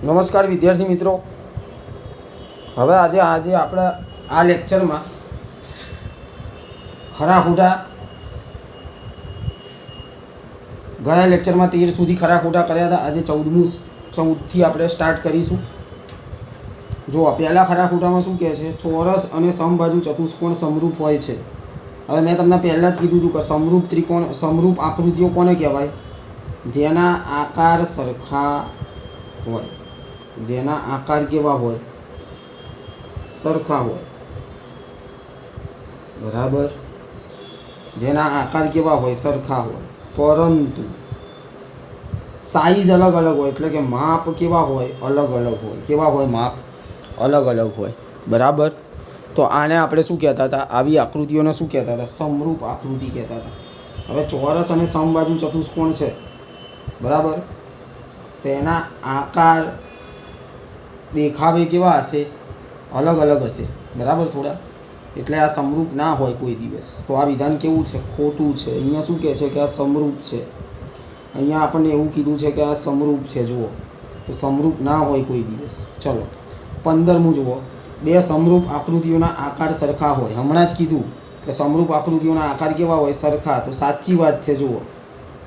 નમસ્કાર વિદ્યાર્થી મિત્રો। હવે આજે આપણે આ લેક્ચરમાં ખરા ખોટા ગયા લેક્ચરમાં 13 સુધી ખરા ખોટા કર્યા હતા। આજે 14થી આપણે સ્ટાર્ટ કરીશું। જો પહેલા ખરા ખોટામાં શું કહે છે? ચોરસ અને સમબાજુ ચતુષ્કોણ સમરૂપ હોય છે। હવે મેં તમને પહેલાં જ કીધું હતું કે સમરૂપ ત્રિકોણ સમરૂપ આકૃતિઓ કોને કહેવાય? જેના આકાર સરખા હોય, જેના આકાર કેવા હોય? સરખા હોય, બરાબર। જેના આકાર કેવા હોય? સરખા હોય, પરંતુ સાઈઝ અલગ અલગ હોય, એટલે કે માપ કેવા હોય? અલગ અલગ હોય। કેવા હોય? માપ અલગ અલગ હોય, બરાબર। તો આને આપણે શું કહેતા હતા? આવી આકૃતિઓને શું કહેતા હતા? સમરૂપ આકૃતિ કહેતા હતા। હવે ચોરસ અને સમબાજુ ચતુષ્કોણ છે, બરાબર। તેના આકાર દેખાવે કેવા હશે? અલગ અલગ હશે, બરાબર, થોડા। એટલે આ સમરૂપ ના હોય કોઈ દિવસ। તો આ વિધાન કેવું છે? ખોટું છે। અહીંયા શું કહે છે કે આ સમરૂપ છે? અહીંયા આપણને એવું કીધું છે કે આ સમરૂપ છે। જુઓ, તો સમરૂપ ના હોય કોઈ દિવસ। ચલો 15મું જુઓ, બે સમરૂપ આકૃતિઓના આકાર સરખા હોય। હમણાં જ કીધું કે સમરૂપ આકૃતિઓના આકાર કેવા હોય? સરખા। તો સાચી વાત છે। જુઓ,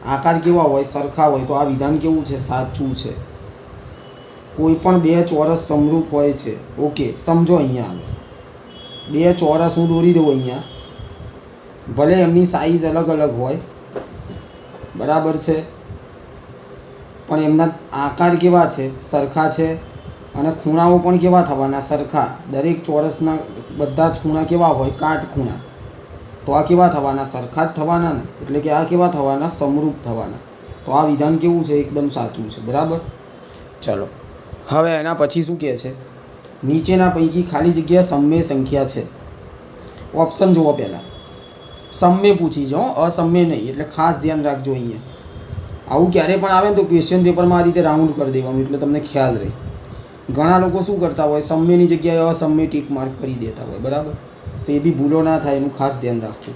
આકાર કેવા હોય? સરખા હોય। તો આ વિધાન કેવું છે? સાચું છે। કોઈ પણ બે ચોરસ સમરૂપ હોય છે। ઓકે, સમજો। અહીંયા આવે બે ચોરસ હું દોરી દઉં અહીંયા, ભલે એમની સાઈઝ અલગ અલગ હોય, બરાબર છે, પણ એમના આકાર કેવા છે? સરખા છે। અને ખૂણાઓ પણ કેવા થવાના? સરખા। દરેક ચોરસના બધા જ ખૂણા કેવા હોય? કાટખૂણા। તો આ કેવા થવાના? સરખા જ થવાના ને। એટલે કે આ કેવા થવાના? સમરૂપ થવાના। તો આ વિધાન કેવું છે? એકદમ સાચું છે, બરાબર। ચલો, હવે એના પછી શું કહે છે? નીચેના પૈકી ખાલી જગ્યા સમય સંખ્યા છે। ઓપ્શન જુઓ પહેલાં। સમય પૂછી જાઓ, અસમય નહીં, એટલે ખાસ ધ્યાન રાખજો। અહીંયા આવું ક્યારે પણ આવે ને તો ક્વેશ્ચન પેપરમાં આ રીતે રાઉન્ડ કરી દેવાનું, એટલે તમને ખ્યાલ રહે। ઘણા લોકો શું કરતા હોય? સમયની જગ્યાએ અસમય ટીક માર્ક કરી દેતા હોય, બરાબર। તો એ બી ભૂલો ના થાય એનું ખાસ ધ્યાન રાખવું।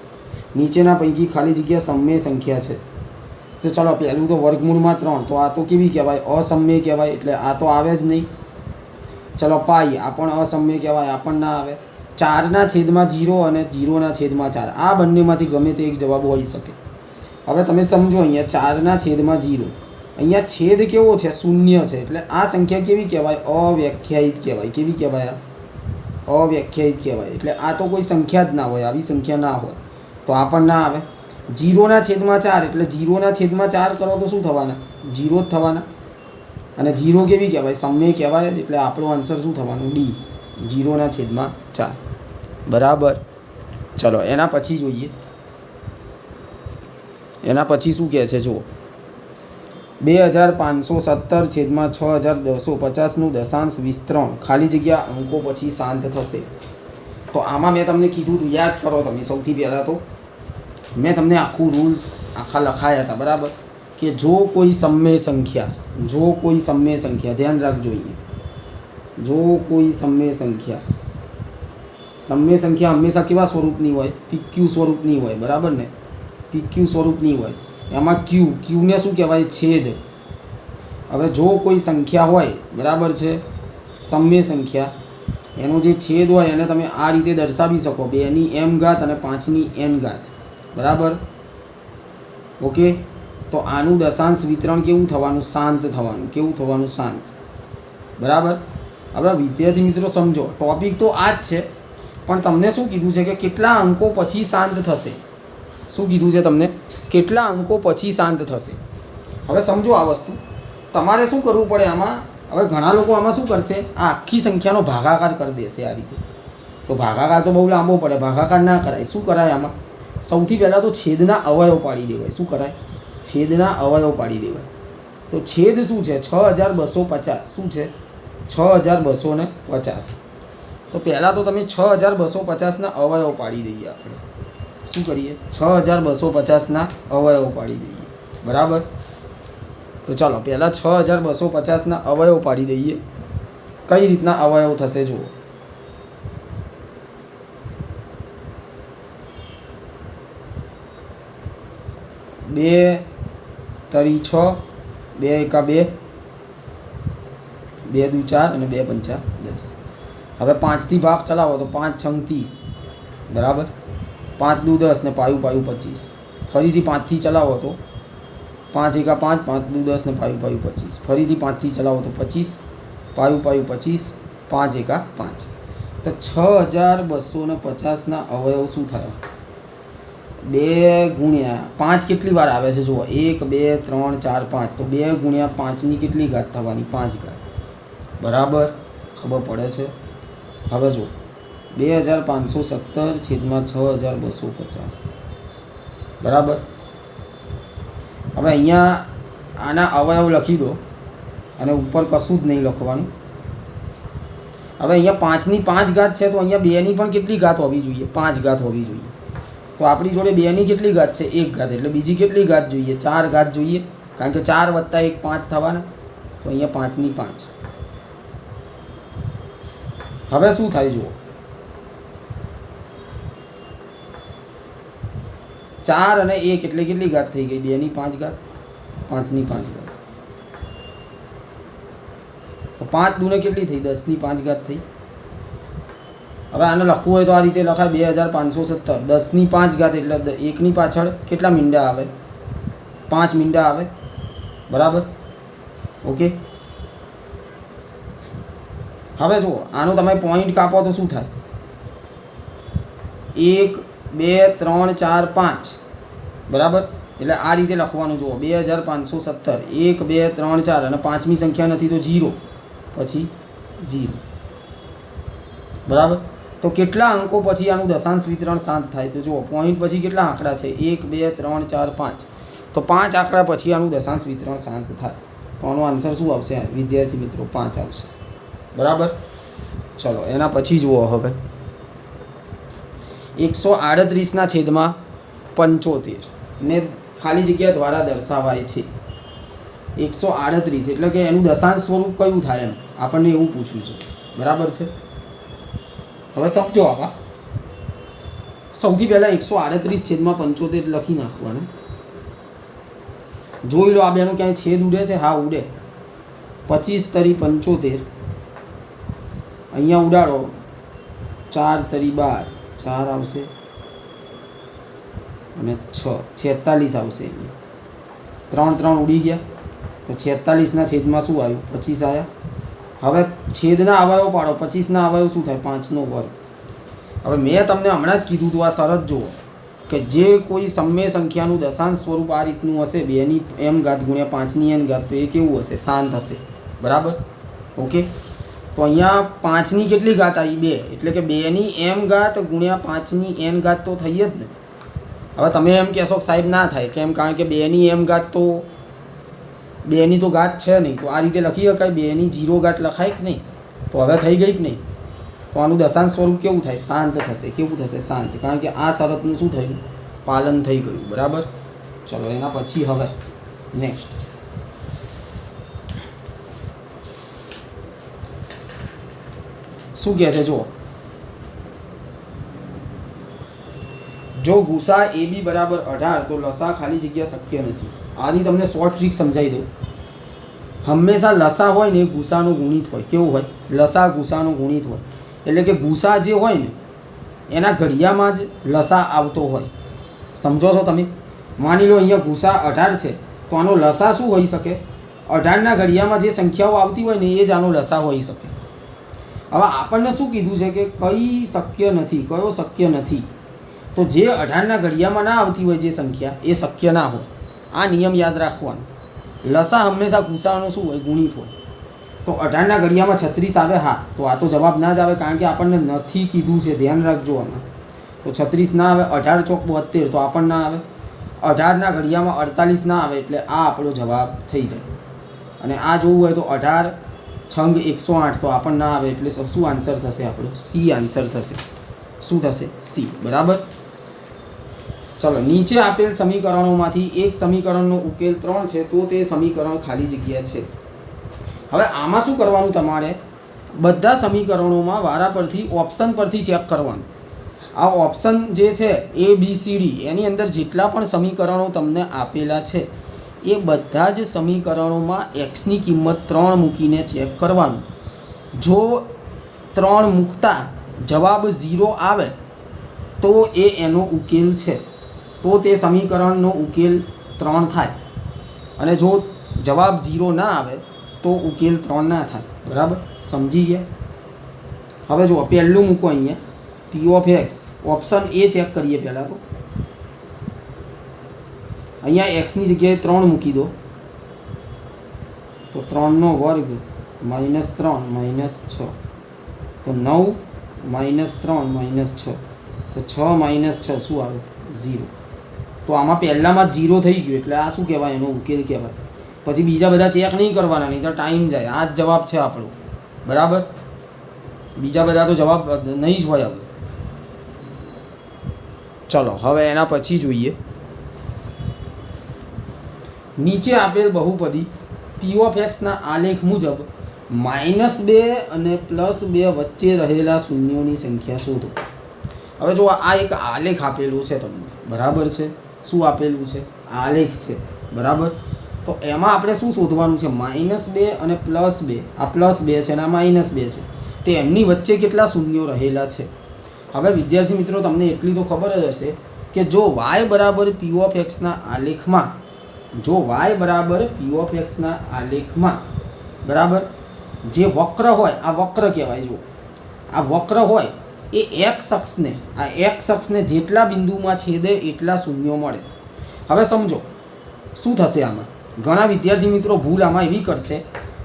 નીચેના પૈકી ખાલી જગ્યા સમય સંખ્યા છે। તો ચાલો, પહેલું તો વર્ગમૂળમાં 3, તો આ તો કેવી કહેવાય? અસમય કહેવાય, એટલે આ તો આવે જ નહીં। ચલો પાઈ, આ પણ અસમય કહેવાય, આ પણ ના આવે। 4/0 અને 0/4, આ બંનેમાંથી ગમે તે એક જવાબ હોઈ શકે। હવે તમે સમજો, અહીંયા 4/0, અહીંયા છેદ કેવો છે? શૂન્ય છે, એટલે આ સંખ્યા કેવી કહેવાય? અવ્યાખ્યાયિત કહેવાય। કેવી કહેવાય? અવ્યાખ્યાયિત કહેવાય, એટલે આ તો કોઈ સંખ્યા જ ના હોય, આવી સંખ્યા ના હોય, તો આ પણ ના આવે। 0/4, એટલે 0/4 કરો તો શું થવાના? 0 જ થવાના। અને 0 કેવી કહેવાય? સમય કહેવાય, એટલે આપણો આન્સર શું થવાનું? ડી, 0/4, બરાબર। ચલો એના પછી જોઈએ, એના પછી શું કહે છે? જુઓ, 2517/6250નું દશાંશ વિસ્તરણ ખાલી જગ્યા અંકો પછી શાંત થશે। તો આમાં મેં તમને કીધું હતું, યાદ કરો તમે। સૌથી પહેલાં તો મેં તમને આખું રૂલ્સ આખા લખાયા હતા, બરાબર, કે જો કોઈ સમય સંખ્યા ધ્યાન રાખજો અહીંયા, જો કોઈ સમય સંખ્યા હંમેશા કેવા સ્વરૂપની હોય? PQ સ્વરૂપની હોય, બરાબર ને? PQ સ્વરૂપની હોય। એમાં ક્યુને શું કહેવાય? છેદ। હવે જો કોઈ સંખ્યા હોય, બરાબર છે, સમય સંખ્યા, એનો જે છેદ હોય એને તમે આ રીતે દર્શાવી શકો, 2ની m ઘાત અને 5ની n ઘાત, બરાબર, ઓકે। તો આનું દશાંશ વિતરણ કેવું થવાનું? શાંત થવાનું। કેવું થવાનું? શાંત, બરાબર। હવે વિદ્યાર્થી મિત્રો સમજો, ટોપિક તો આ જ છે, પણ તમને શું કીધું છે કે કેટલા અંકો પછી શાંત થશે? શું કીધું છે તમને? કેટલા અંકો પછી શાંત થશે? હવે સમજો આ વસ્તુ, તમારે શું કરવું પડે આમાં? હવે ઘણા લોકો આમાં શું કરશે? આ આખી સંખ્યાનો ભાગાકાર કરી દેશે આ રીતે। તો ભાગાકાર તો બહુ લાંબો પડે, ભાગાકાર ના કરાય। શું કરાય આમાં? સૌથી પહેલાં તો છેદના અવયવ પાડી દેવાય। શું કરાય? છેદના અવયવ પાડી દેવાય। તો છેદ શું છે? 6250। શું છે? 6250। તો પહેલાં તો તમે 6250ના અવયવ પાડી દઈએ આપણે। શું કરીએ? 6250ના અવયવ પાડી દઈએ, બરાબર। તો ચાલો પહેલાં 6250ના અવયવ પાડી દઈએ। કઈ રીતના અવયવ થશે? જુઓ, 2 તરી 6, 2 એકા 2, 2 દુ 4 અને 2 પંચા 10. હવે 5થી ભાગ ચલાવો તો 5 છંગ 30 બરાબર. 5 દુ 10 ને પાયું 25. ફરીથી 5થી ચલાવો તો 5 એકા 5, 5 દુ 10 ને પાયું 25. ફરીથી 5થી ચલાવો તો 25, પાયું 25, 5 એકા 5. તો 6250ના અવયવ શું થયા? 2 ગુણ્યા 5 કેટલી વાર આવે છે જુઓ, 1 2 3 4 5. તો 2 ગુણ્યા 5ની કેટલી ઘાત થવાની? 5 ઘાત. બરાબર, ખબર પડે છે? હવે જુઓ 2517 છેદમાં 6250 બરાબર. હવે અહીંયા આના અવયવ લખી દો અને ઉપર કશું જ નહીં લખવાનું. હવે અહીંયા 5ની 5 ઘાત છે તો અહીંયા 2ની પણ કેટલી ઘાત હોવી જોઈએ? 5 ઘાત હોવી જોઈએ. તો આપણી જોડે 2ની કેટલી ઘાત છે? 1 ઘાત. એટલે બીજી કેટલી ઘાત જોઈએ? 4 ઘાત જોઈએ, કારણ કે 4 વત્તા 1 5 થવાના. તો અહીંયા 5ની 5. હવે શું થાય જુઓ, 4 અને 1 એટલે કેટલી ઘાત થઈ ગઈ? 2ની 5 ઘાત, 5ની 5 ઘાત. તો 5 દુને કેટલી થઈ? 10ની 5 ઘાત થઈ. હવે આને લખવું હોય તો આ રીતે લખાય 2517 10ની 5 ઘાત એટલે 1ની પાછળ કેટલા મીંડા આવે? 5 મીંડા આવે. બરાબર, ઓકે. હવે જુઓ આનો તમે પોઈન્ટ કાપો તો શું થાય? 1 2 3 4 5 બરાબર. એટલે આ રીતે લખવાનું જુઓ 2517 1 2 3 4 અને 5મી સંખ્યા નથી તો 0, પછી 0 બરાબર. તો કેટલા અંકો પછી આનું દશાંશ વિતરણ શાંત થાય? તો જુઓ પોઈન્ટ પછી કેટલા આંકડા છે? 1 2 3 4 5. તો 5 આંકડા પછી આનું દશાંશ વિતરણ શાંત થાય. તો આનો આન્સર શું આવશે વિદ્યાર્થી મિત્રો? 5 આવશે. બરાબર. ચલો એના પછી જુઓ હવે 138ના છેદમાં 75 ને ખાલી જગ્યા દ્વારા દર્શાવાય છે. 138 એટલે કે એનું દશાંશ સ્વરૂપ કયું થાય એમ આપણને એવું પૂછ્યું છે. બરાબર છે. હવે સમજો આવા સૌથી પહેલાં 138 છેદમાં 75 લખી નાખવાનું. જોઈ લો આ બેનું ક્યાંય છેદ ઉડે છે? હા ઉડે. 25 તરી 75 અહીંયા ઉડાડો, 4 તરી 12 4 આવશે અને 46 આવશે. અહીંયા 3 3 ઉડી ગયા. તો 46ના છેદમાં શું આવ્યું? 25 આવ્યા. હવે છેદના અવયવ પાડો. 25ના અવયવ શું થાય? 5નો વર્ગ. હવે મેં તમને હમણાં જ કીધું હતું આ શરત જુઓ કે જે કોઈ સમય સંખ્યાનું દશાંશ સ્વરૂપ આ રીતનું હશે 2ની m ઘાત ગુણ્યા 5ની n ઘાત, તો એ કેવું હશે? શાંત હશે. બરાબર, ઓકે. તો અહીંયા 5ની કેટલી ઘાત આવી? 2. એટલે કે 2ની m ઘાત ગુણ્યા 5ની n ઘાત તો થઈ જ ને. હવે તમે એમ કહેશો કે સાહેબ ના થાય, કેમ? કારણ કે 2ની m ઘાત તો 2ની તો ઘાત છે નહીં. તો આ રીતે લખી શકાય? 2ની 0 ઘાત લખાય કે નહીં? તો હવે થઈ ગઈ કે નહીં? તો આનું દશાંશ સ્વરૂપ કેવું થાય? શાંત થશે. કેવું થશે? શાંત. કારણ કે આ શરતનું શું થયું? પાલન થઈ ગયું. બરાબર. ચલો એના પછી હવે નેક્સ્ટ શું કહે છે જુઓ, જો ગુસા AB બરાબર 18 તો લસા ખાલી જગ્યા શક્ય નથી. આની તમને શોર્ટ ટ્રીક સમજાવી દઉં. હંમેશા લસા હોય ને એ ગુસાનો ગુણિત હોય. કેવું હોય? લસા ગુસાનો ગુણિત હોય. એટલે કે ગુસા જે હોય ને એના ઘડિયામાં જ લસા આવતો હોય. સમજો છો તમે? માની લો અહીંયા ગુસા 18 છે તો આનો લસા શું હોઈ શકે? 18ના ઘડિયામાં જે સંખ્યાઓ આવતી હોય ને એ જ આનો લસા હોઈ શકે. હવે આપણને શું કીધું છે કે કઈ શક્ય નથી? કયો શક્ય નથી? તો જે 18ના ઘડિયામાં ના આવતી હોય જે સંખ્યા એ શક્ય ના હોય. આ નિયમ યાદ રાખવાનો. લસા હંમેશા ગુસાનો શું હોય? ગુણિત હોય. તો 18ના ઘડિયામાં 36 આવે. હા, તો આ તો જવાબ ના જ આવે કારણ કે આપણને નથી કીધું છે. ધ્યાન રાખજો આમાં. તો 36 ના આવે. 18 ચોક 72 તો આ પણ ના આવે. 18ના ઘડિયામાં 48 ના આવે એટલે આ આપણો જવાબ થઈ જાય. અને આ જોવું હોય તો 18 છંગ 108 તો આ પણ ના આવે એટલે શું આન્સર થશે આપણો? સી આન્સર થશે. શું થશે? સી. બરાબર. ચલો નીચે આપેલ સમીકરણોમાંથી એક સમીકરણનો ઉકેલ 3 છે તો તે સમીકરણ ખાલી જગ્યા છે. હવે આમાં શું કરવાનું? તમારે બધા સમીકરણોમાં વારા પરથી ઓપ્શન પરથી ચેક કરવાનું. આ ઓપ્શન જે છે A B C D એની અંદર જેટલા પણ સમીકરણો તમને આપેલા છે એ બધા જ સમીકરણોમાં એક્સની કિંમત 3 મૂકીને ચેક કરવાનું. જો 3 મૂકતા જવાબ 0 આવે તો એ એનો ઉકેલ છે, તો તે સમીકરણનો ઉકેલ 3 થાય. અને જો જવાબ 0 ના આવે તો ઉકેલ 3 ના થાય. બરાબર, સમજી ગયા? હવે જુઓ, પહેલું મૂકો અહીંયા પી of x. Option A check કરીએ પહેલાં તો. અહીંયા એક્સની જગ્યાએ 3 મૂકી દો તો 3 નો વર્ગ -3 -6 તો 9 -3 -6 તો 6 - 6 શું આવે? 0. તો આમાં પહેલામાં જ 0 થઈ ગયું એટલે આ શું કહેવાય? એનો ઉકેલ કહેવાય. પછી બીજા બધા ચેક નહીં કરવાના, નહીં તો ટાઈમ જાય. આ જ જવાબ છે આપણો. બરાબર, બીજા બધા તો જવાબ નહીં જ હોય. હવે ચલો, હવે એના પછી જોઈએ. નીચે આપેલ બહુપદી પી ઓફ એક્સના આલેખ મુજબ -2 અને +2 વચ્ચે રહેલા શૂન્યોની સંખ્યા શોધો. હવે જો આ એક આલેખ આપેલું છે તમને. બરાબર છે? શું આપેલું છે? આલેખ છે. બરાબર, તો એમાં આપણે શું શોધવાનું છે? -2 અને +2. આ +2 છે અને આ -2 છે, તે એમની વચ્ચે કેટલા શૂન્યો રહેલા છે. હવે વિદ્યાર્થી મિત્રો, તમને એટલી તો ખબર જ હશે કે જો y બરાબર પી ઓફ એક્સના આલેખમાં, જો y બરાબર પી ઓફ એક્સના આલેખમાં, બરાબર, જે વક્ર હોય, આ વક્ર કહેવાય. જો આ વક્ર હોય એ એક્સ અક્ષને જેટલા બિંદુમાં છેદે એટલા શૂન્યો મળે. હવે સમજો શું થશે આમાં. ઘણા વિદ્યાર્થી મિત્રો ભૂલ આમાં એવી કરશે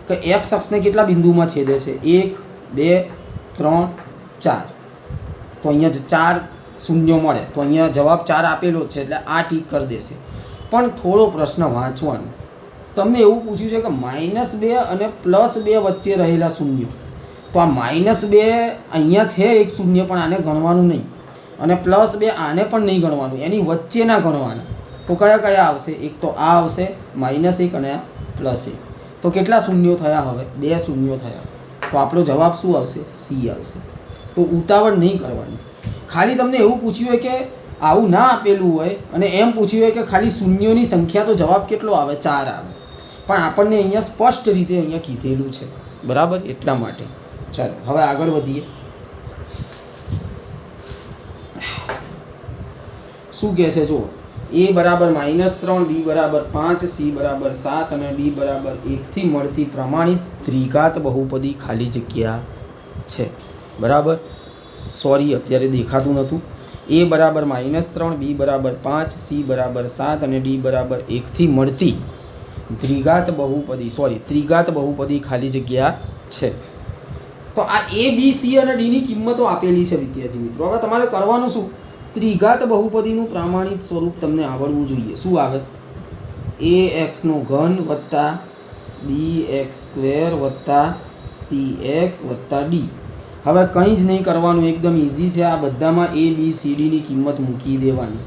કે એક્સ અક્ષને કેટલા બિંદુમાં છેદે છે? 1 2 3 4. તો અહીંયા 4 શૂન્યો મળે. તો અહીંયા જવાબ 4 આપેલો જ છે એટલે આ ટીક કરી દેશે. પણ થોડો પ્રશ્ન વાંચવાનો. તમને એવું પૂછ્યું છે કે -2 અને +2 વચ્ચે રહેલા શૂન્યો. તો આ -2 અહીંયા છે એક શૂન્ય, પણ આને ગણવાનું નહીં, અને +2 આને પણ નહીં ગણવાનું, એની વચ્ચેના ગણવાના. તો કયા કયા આવશે? એક તો આ આવશે -1 અને આ +1. તો કેટલા શૂન્યો થયા? હવે 2 શૂન્યો થયા. તો આપણો જવાબ શું આવશે? સી આવશે. તો ઉતાવળ નહીં કરવાની. ખાલી તમને એવું પૂછ્યું હોય કે આવું ના આપેલું હોય અને એમ પૂછ્યું હોય કે ખાલી શૂન્યોની સંખ્યા, તો જવાબ કેટલો આવે? 4 આવે. પણ આપણને અહીંયા સ્પષ્ટ રીતે અહીંયા કીધેલું છે. બરાબર, એટલા માટે. ચાલો હવે આગળ વધીએ. શું કહે છે? જુઓ, a બરાબર -3, b બરાબર 5, c બરાબર 7 અને d બરાબર 1 થી મળતી પ્રમાણિત દ્વિઘાત બહુપદી ખાલી જગ્યા છે. બરાબર, સોરી અત્યારે દેખાતું નહોતું. a બરાબર -3, b બરાબર 5, c બરાબર 7 અને d બરાબર 1 થી મળતી દ્વિઘાત બહુપદી, ત્રિઘાત બહુપદી ખાલી જગ્યા છે. તો આ a b c અને d ની કિંમતો આપેલી છે વિદ્યાર્થી મિત્રો. હવે તમારે કરવાનું શું? ત્રિઘાત બહુપદીનું પ્રમાણિત સ્વરૂપ તમને આવડવું જોઈએ. શું આવે? ax² + bx² + cx + d. હવે કંઈ જ નહીં કરવાનું, એકદમ ઇઝી છે. આ બધામાં a b c d ની કિંમત મૂકી દેવાની.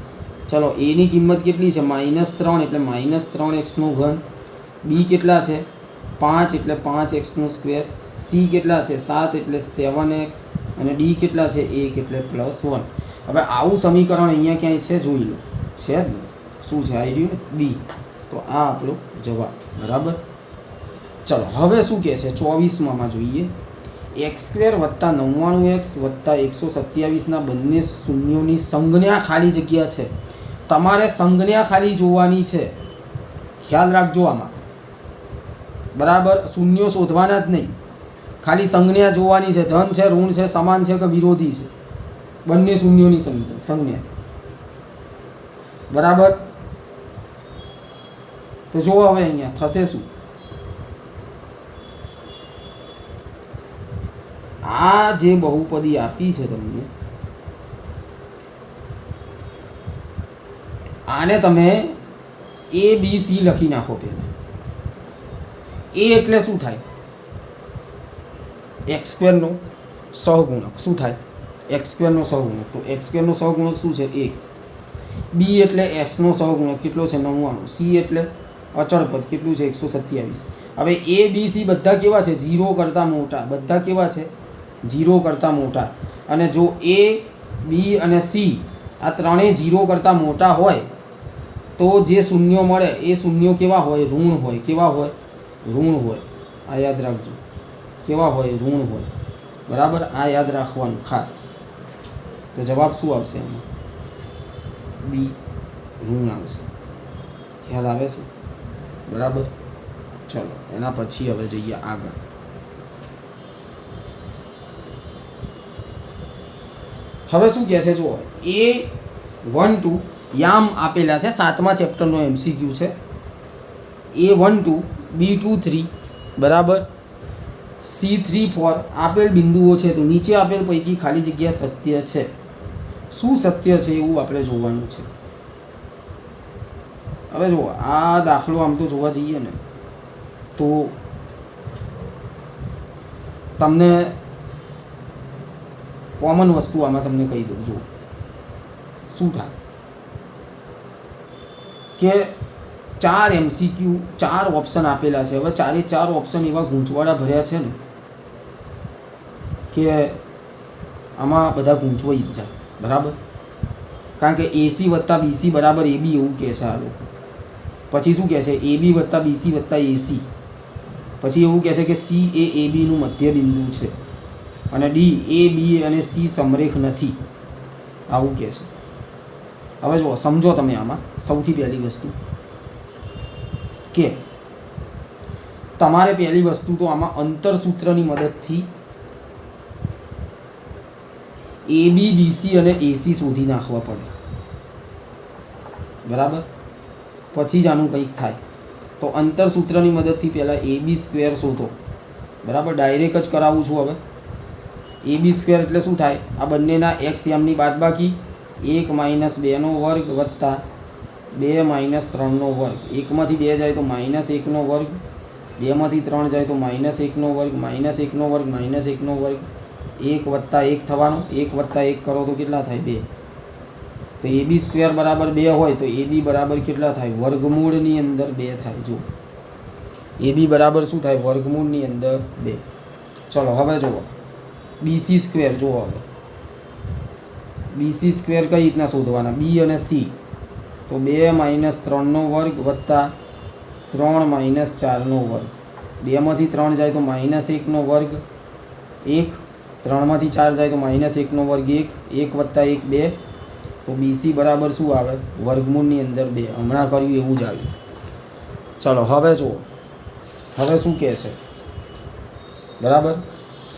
ચલો, a ની કિંમત કેટલી છે? -3 એટલે -3x². b કેટલા છે? 5 એટલે 5x². c કેટલા છે? 7 એટલે 7x. અને d કેટલા છે? 1 એટલે +1. હવે આવું સમીકરણ અહીંયા ક્યાંય છે? જોઈ લો. છે જ ને? શું છે? આવી રહ્યું ને, b. તો આ આપણો જવાબ. બરાબર, ચલો હવે શું કહે છે? 24માં જોઈએ. x² + 99x + 127 ના બંને શૂન્યોની સંજ્ઞા ખાલી જગ્યા છે. તમારે સંજ્ઞા ખાલી જોવાની છે. ખ્યાલ રાખજો આમાં. બરાબર, શૂન્યો શોધવાના જ નહીં, ખાલી સંજ્ઞા જોવાની છે. ધન છે, ઋણ છે, સમાન છે કે વિરોધી છે, બંને શૂન્યોની સંજ્ઞા. બરાબર, તો જુઓ હવે અહીંયા થશે શું? આ જે બહુપદી આપી છે તમને, આને તમે a b c લખી નાખો. પહેલાં a એટલે શું થાય? x² નો સહગુણક. શું થાય? x² નો સહગુણક. તો x² નો સહગુણક શું છે? 1. b એટલે s નો સહગુણક કેટલો છે? 99. c એટલે અચળ પદ કેટલું છે? 127. હવે a b c બધા કેવા છે? 0 કરતાં મોટા. બધા કેવા છે? 0 કરતાં મોટા. અને જો a b અને c આ ત્રણેય 0 કરતાં મોટા હોય તો જે શૂન્યો મળે એ શૂન્યો કેવા હોય? ઋણ હોય. કેવા હોય? ઋણ હોય. આ યાદ રાખજો. કેવા હોય? ઋણ હોય. બરાબર, આ યાદ રાખવાનું ખાસ. તો જવાબ શું આવશે એમાં? બી, ઋણ આવશે. ખ્યાલ આવે છે? બરાબર. ચલો એના પછી હવે જઈએ આગળ. હવે શું કહે છે જુઓ, A12 યામ આપેલા છે, 7મા ચેપ્ટરનો MCQ છે. A12 B23 બરાબર C34 આપેલ બિંદુઓ છે. તો નીચે આપેલ પૈકી ખાલી જગ્યા સત્ય છે. શું સત્ય છે એવું આપણે જોવાનું છે. હવે જુઓ, આ દાખલો આમ તો જોવા જઈએ ને તો તમને કોમન વસ્તુ આમાં તમને કહી દઉં. જુઓ શું થાય કે 4 MCQ 4 ઓપ્શન આપેલા છે. હવે 4 ઓપ્શન એવા ગૂંચવાડા ભર્યા છે ને કે આમાં બધા ગૂંચવાઈ જ જાય. બરાબર, કારણ કે AC વત્તા BC બરાબર AB એવું કહે છે આ લોકો. પછી શું કહે છે? AB વત્તા BC વત્તા AC. પછી એવું કહે છે કે C એ ABનું મધ્ય બિંદુ છે અને D A B અને C સમરેખ નથી, આવું કહે છે. હવે જુઓ, સમજો તમે આમાં સૌથી પહેલી વસ્તુ કે તમારે પહેલી વસ્તુ તો આમાં અંતરસૂત્રની મદદથી AB BC અને AC શોધી નાખવા પડે. બરાબર, પછી જ આનું કંઈક થાય. તો અંતરસૂત્રની મદદથી પહેલાં AB² શોધો. બરાબર, ડાયરેક્ટ જ કરાવું છું. હવે AB² એટલે શું થાય? આ બંનેના x યામની બાદબાકી 1 - 2નો વર્ગ વત્તા 2 - 3નો વર્ગ. 1માંથી 2 જાય તો -1નો વર્ગ, 2માંથી 3 જાય તો -1નો વર્ગ, -1નો વર્ગ, -1નો વર્ગ, 1 વત્તા 1 થવાનો. 1 વત્તા 1 કરો તો કેટલા થાય? 2. તો AB² બરાબર 2 હોય તો AB બરાબર કેટલા થાય? વર્ગમૂળની અંદર 2 થાય. જો AB બરાબર શું થાય? વર્ગમૂળની અંદર 2. ચલો હવે જુઓ BC² જુઓ. હવે BC² કઈ રીતના શોધવાના? B અને C તો 2 - 3નો વર્ગ વત્તા 3 - 4નો વર્ગ. 2માંથી 3 જાય તો -1નો વર્ગ 1, 3માંથી 4 જાય તો -1નો વર્ગ 1, 1 વત્તા 1 2. તો BC બરાબર શું આવે? વર્ગમૂળની અંદર 2. હમણાં કર્યું એવું જ આવ્યું. ચલો હવે જુઓ, હવે શું કહે છે? બરાબર,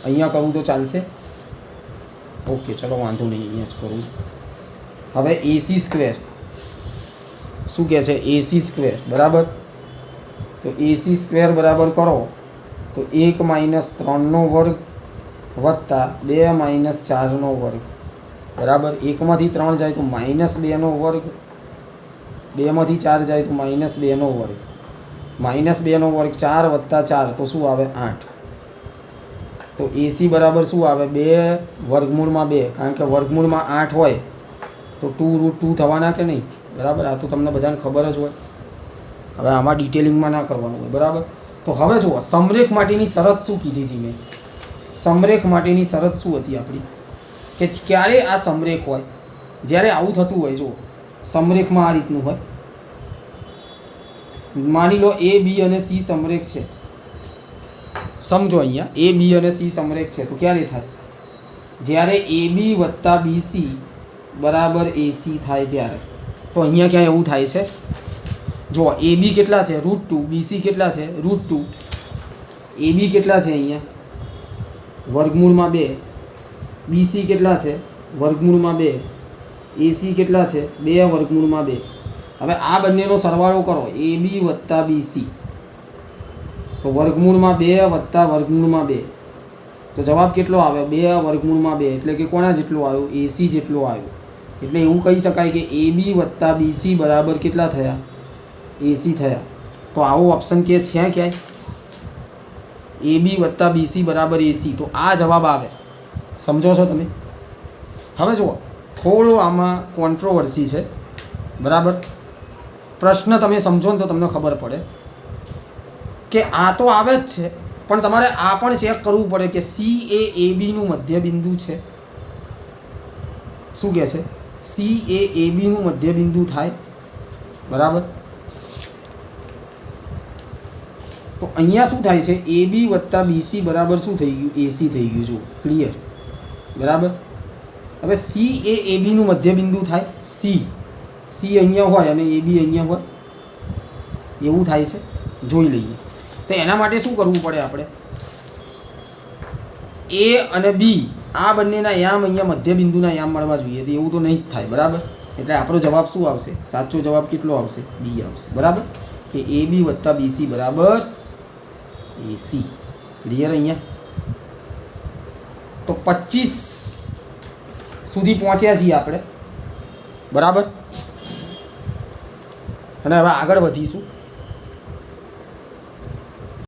અહીંયા કરું તો ચાલશે? ઓકે, ચલો વાંધો નહીં, અહીંયા જ કરું છું. હવે AC² શું કહે છે? AC² બરાબર. તો AC² બરાબર કરો તો 1 - 3નો વર્ગ વત્તા 2 - 4નો વર્ગ. બરાબર, 1માંથી 3 જાય તો -2નો વર્ગ, 2માંથી 4 જાય તો -2નો વર્ગ, -2નો વર્ગ 4 વત્તા 4 તો શું આવે? 8. તો AC બરાબર શું આવે? 2 વર્ગમૂળમાં 2, કારણ કે વર્ગમૂળમાં 8 હોય તો 2√2 થવાના કે નહીં? બરાબર, આ તો તમને બધાને ખબર જ હોય. હવે આમાં ડિટેલિંગમાં ના કરવાનું હોય. બરાબર, તો હવે જુઓ, સમરેખ માટેની શરત શું કીધી હતી મેં? સમરેખ માટેની શરત શું હતી આપણી? કે ક્યારે આ સમરેખ હોય? જ્યારે આવું થતું હોય. જુઓ, સમરેખમાં આ રીતનું હોય. માની લો A B અને C સમરેખ છે. સમજો અહીંયા A B અને C સમરેખ છે તો ક્યારે થાય? જ્યારે AB વત્તા BC બરાબર AC થાય ત્યારે. તો અહીંયા ક્યાં એવું થાય છે? જો AB કેટલા છે? √2. BC કેટલા છે? √2. AB કેટલા છે અહીંયા? વર્ગમૂળમાં 2. BC કેટલા છે? વર્ગમૂળમાં 2. AC કેટલા છે? 2 વર્ગમૂળમાં 2. હવે આ બંનેનો સરવાળો કરો, AB વત્તા BC. તો વર્ગમૂળમાં 2 વત્તા વર્ગમૂળમાં 2. તો જવાબ કેટલો આવે? 2 વર્ગમૂળમાં 2 એટલે કે કોના જેટલો આવ્યો? AC જેટલો આવ્યો. એટલે એવું કહી શકાય કે AB વત્તા BC બરાબર કેટલા થયા? AC થયા. તો આવો ઓપ્શન કે છે ક્યાંય? AB વત્તા BC બરાબર AC. તો આ જવાબ આવે. સમજો છો તમે? હવે જુઓ, થોડો આમાં કોન્ટ્રોવર્સી છે. બરાબર, પ્રશ્ન તમે સમજો ને તો તમને ખબર પડે કે આ તો આવે જ છે, પણ તમારે આ પણ ચેક કરવું પડે કે C એ ABનું મધ્ય બિંદુ છે. શું કહે છે? C એ ABનું મધ્ય બિંદુ થાય? બરાબર. તો અહીંયા શું થાય છે, એ બી વત્તા બીસી બરાબર શું થઈ ગયું, એસી થઈ ગયું. જો ક્લિયર, બરાબર. હવે સી એ એબીનું મધ્યબિંદુ થાય. સી અહીંયા હોય અને એ બી અહીંયા હોય, એવું થાય છે. જોઈ લઈએ. તો એના માટે શું કરવું પડે આપણે, એ અને બી આ બંનેના યામ અહીંયા મધ્યબિંદુના યામ મળવા જોઈએ. તો એવું તો નહીં જ થાય, બરાબર. એટલે આપણો જવાબ શું આવશે, સાચો જવાબ કેટલો આવશે, બી આવશે. બરાબર, કે એ બી વત્તા બીસી બરાબર એસી. ક્લિયર અહીંયા. તો 25 સુધી પહોંચ્યા છીએ આપણે, બરાબર. અને હવે આગળ વધીશું.